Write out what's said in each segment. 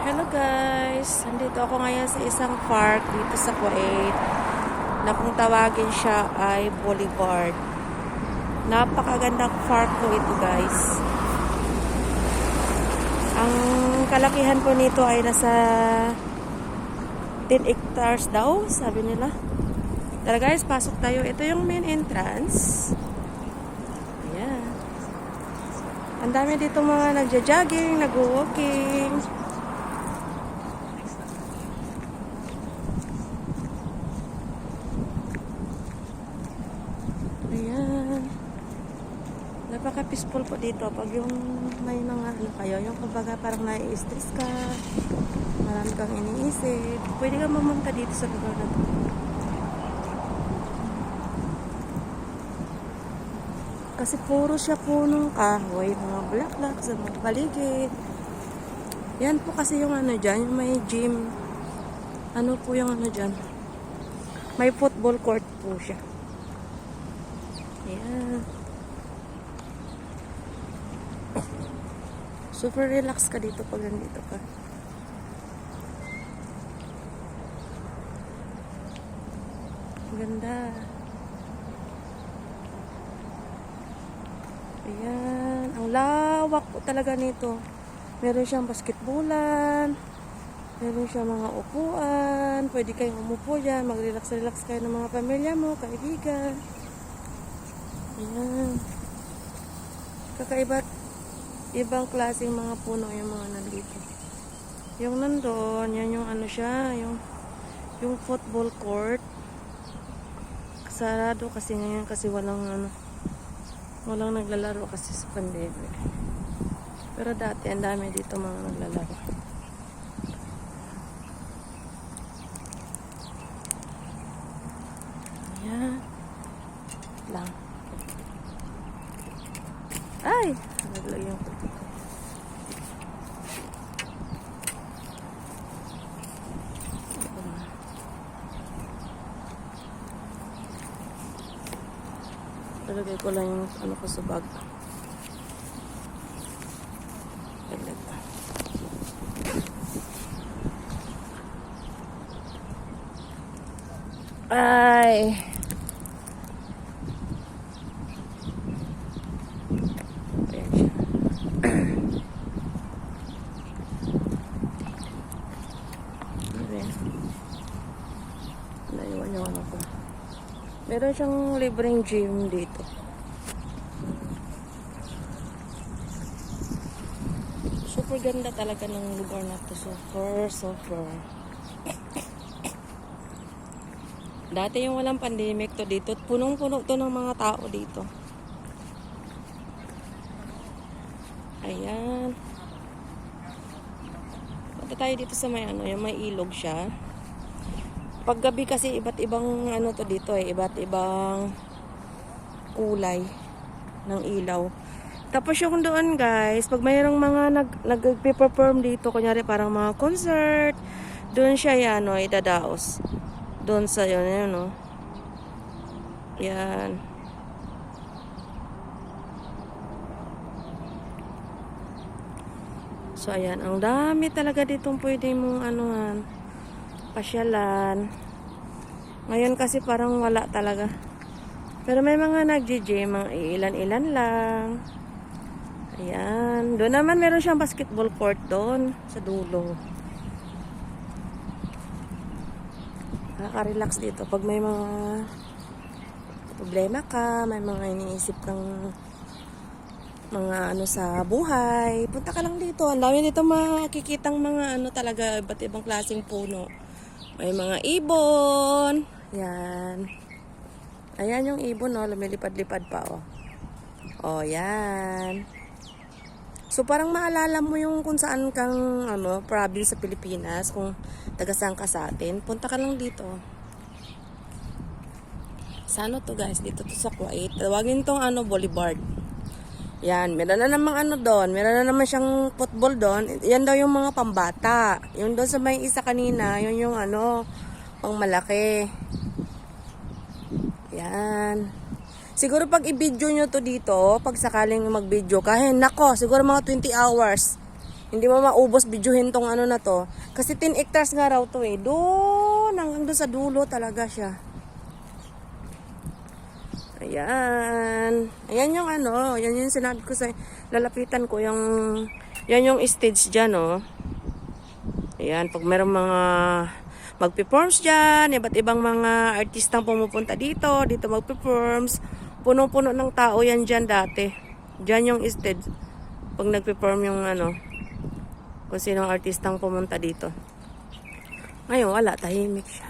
Hello guys! Nandito ako ngayon sa isang park dito sa Kuwait na kung tawagin siya ay Boulevard. Napakagandang park po ito guys. Ang kalakihan po nito ay nasa 10 hectares daw, sabi nila. Tara guys, pasok tayo. Ito yung main entrance. Ayan. Ang dami dito mga nagja-jogging, nag-walking. Ayan. Napaka-peaceful po dito. Pag yung may mga ano kayo, yung kumbaga parang nai-stress ka, marami kang iniisip, pwede kang mamunta dito sa lugar na to. Kasi puro siya punong kahoy, mga bulaklak sa mga paligid. Yan po kasi yung ano dyan, yung may gym. Ano po yung ano dyan? May football court po siya. Ayan. Super relax ka dito pag nandito ka. Ganda. Ayan. Ang lawak po talaga nito. Meron siyang basketballan. Meron siyang mga upuan. Pwede kayong umupo dyan. Mag-relax-relax kayo ng mga pamilya mo, kaibigan. Ayan. Kakaiba. Ibang klaseng mga puno yung mga nandito. Yung nandun, yan yung ano siya, yung football court. Sarado kasi ngayon kasi walang naglalaro kasi sa pandemic. Pero dati ang dami dito mga naglalaro. Ayan. Lang. Ay! Naglag yung puti. Talagay ko lang yung ano ko sa bag. Ay! Ayan siya. Ayan. Naiwan yung ano ko. Meron siyang libreng gym dito. Super ganda talaga ng lugar na to. Super. Dati yung walang pandemic to dito. Punong-puno to ng mga tao dito. Ayan. Punta tayo dito sa may ano, yung may ilog siya. Paggabi kasi iba't ibang ano to dito iba't ibang kulay ng ilaw. Tapos yung doon guys, pag mayroong mga nag-perform dito, kunyari parang mga concert, doon siya yan idadaos. Doon sa yun, no. Yan. So ayan, ang dami talaga ditong pwede mong anuhan, pasyalan. Ngayon kasi parang wala talaga. Pero may mga nag-gym, mga ilan-ilan lang. Ayan. Doon naman meron siyang basketball court doon sa dulo. Nakaka-relax dito pag may mga problema ka, may mga iniisip kang mga ano sa buhay, punta ka lang dito. Ang dami dito makikitang mga ano talaga, iba't ibang klaseng puno. May mga ibon. Yan. Ayan yung ibon, no? Lumilipad-lipad pa, oh. Oh, yan. So, parang maalala mo yung kung saan kang, ano, province sa Pilipinas, kung taga-saan ka sa atin. Punta ka lang dito. Sa ano to, guys? Dito to sa Kuwait. Tawagin tong, ano, Boulevard. Yan. Meron na namang ano doon. Meron na naman siyang football doon. Yan daw yung mga pambata. Yung doon sa may isa kanina, yun yung, ano, pang malaki. Yan. Siguro pag i-video nyo to dito, pag sakaling mag-video ka, nako, siguro mga 20 hours. Hindi mo maubos videohin tong ano na to. Kasi 10 hectares nga raw to eh. Doon, hanggang doon sa dulo talaga siya. Ayan. Ayan yung ano, yan yung sinabi ko sa lalapitan ko. Yan yung stage dyan, oh. Ayan, pag merong mga mag-performs dyan, iba't ibang mga artistang pumupunta dito mag-performs. Puno-puno ng tao yan dyan dati. Dyan yung stage. Pag nag-perform yung ano, kung sinong artistang pumunta dito. Ngayon, wala. Tahimik siya.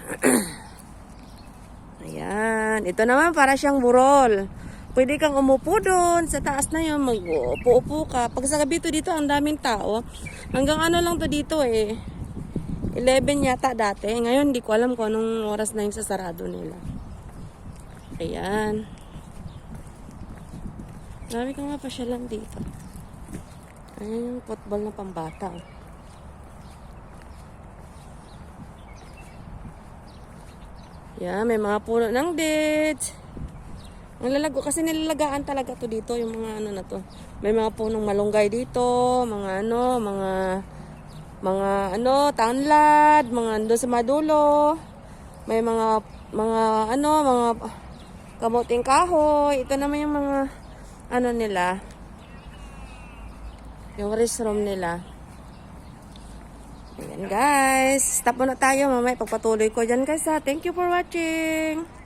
Ayan. Ito naman para siyang burol. Pwede kang umupo doon. Sa taas na yun. Mag-upo ka. Pag sa gabi to dito, ang daming tao. Hanggang ano lang to dito eh. 11 yata dati. Ngayon, hindi ko alam kung anong oras na yung sasarado nila. Ayan. Marami kang mapasyalan dito. Ayan yung football na pambata. Yan, may mga puno ng dates. Ang lalago, kasi nilalagaan talaga to dito, yung mga ano na to. May mga punong malunggay dito, mga tanlad, mga doon sa madulo. May mga kamuting kahoy. Ito naman yung mga ano nila. Yung restroom nila. Ayan guys. Stop muna tayo. Mamaya pagpatuloy ko dyan guys ha. Thank you for watching.